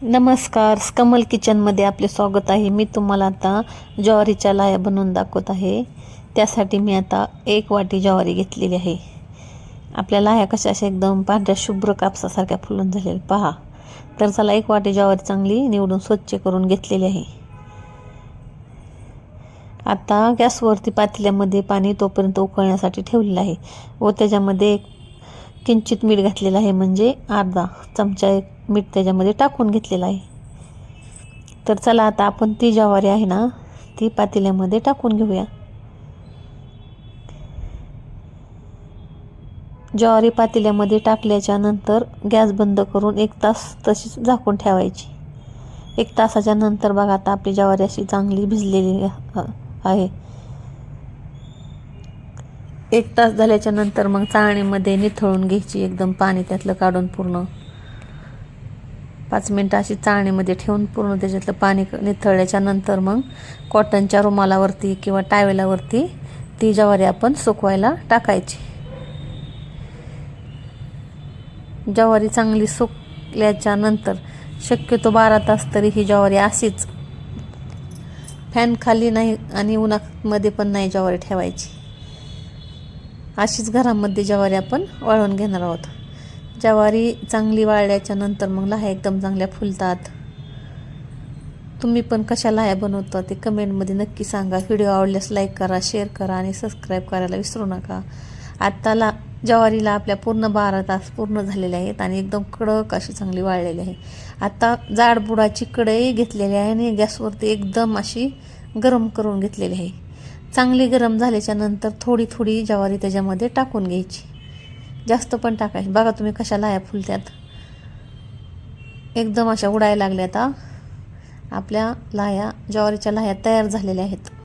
नमस्कार, कमल किचनमध्ये आपले स्वागत आहे। मी तुम्हाला आता ज्वारीच्या लाह्या बनवून दाखवत आहे। त्यासाठी मी आता 1 वाटी ज्वारी घेतलेली आहे। आपल्या लाह्या कशा अशा एकदम पांढऱ्या शुभ्र कापसासारख्या फुलून झालेल्या पहा। तर चला 1 वाटी ज्वारी चांगली निवडून स्वच्छ करून घेतलेली आहे। आता गॅसवरती पातेल्यामध्ये पाणी तोपर्यंत उकळण्यासाठी ठेवलेलं आहे व त्याच्यामध्ये किंचित मीठ घातलेलं आहे, म्हणजे अर्धा चमचा मीठ त्याच्यामध्ये टाकून घेतलेलं आहे। तर चला आता आपण ती ज्वारी आहे ना ती पातेल्यामध्ये टाकून घेऊया। ज्वारी पातेल्यामध्ये टाकल्याच्या नंतर गॅस बंद करून 1 तास तशीच झाकून ठेवायची। 1 तासाच्या नंतर बघा आता आपली ज्वारी अशी चांगली भिजलेली आहे। 1 तास झाल्याच्या नंतर मग चाळणीमध्ये निथळून घ्यायची, एकदम पाणी त्यातलं काढून पूर्ण 5 मिनिटं अशी चाळणीमध्ये ठेवून पूर्ण त्याच्यातलं पाणी निथळल्याच्या नंतर मग कॉटनच्या रुमालावरती किंवा टावेलावरती ती ज्वारी आपण सुकवायला टाकायची। ज्वारी चांगली सुकल्याच्या नंतर शक्यतो 12 तास तरी ही ज्वारी अशीच फॅन खाली नाही आणि उन्हामध्ये पण नाही ज्वारी ठेवायची। अशीच घरामध्ये ज्वारी आपण वाळवून घेणार आहोत। ज्वारी चांगली वाळल्याच्या नंतर मग लाह्या एकदम चांगल्या फुलतात। तुम्ही पण कशा लाह्या बनवता ते कमेंटमध्ये नक्की सांगा। व्हिडिओ आवडल्यास लाईक करा, शेअर करा आणि सबस्क्राईब करायला विसरू नका। आता ज्वारीला आपल्या पूर्ण 12 तास पूर्ण झालेले आहेत आणि एकदम कडक अशी चांगली वाळलेली आहे। आता जाड बुडाची कढई घेतलेली आहे आणि गॅसवरती एकदम अशी गरम करून घेतलेली आहे। चांगली गरम झाल्याच्या नंतर थोडी थोडी ज्वारी त्याच्यामध्ये टाकून घ्यायची, जास्त पण टाकायची। बघा तुम्ही कशा लाह्या फुलतात, एकदम अशा उडायला लागल्या। आता आपल्या लाह्या ज्वारीच्या लाह्या तयार झालेल्या आहेत।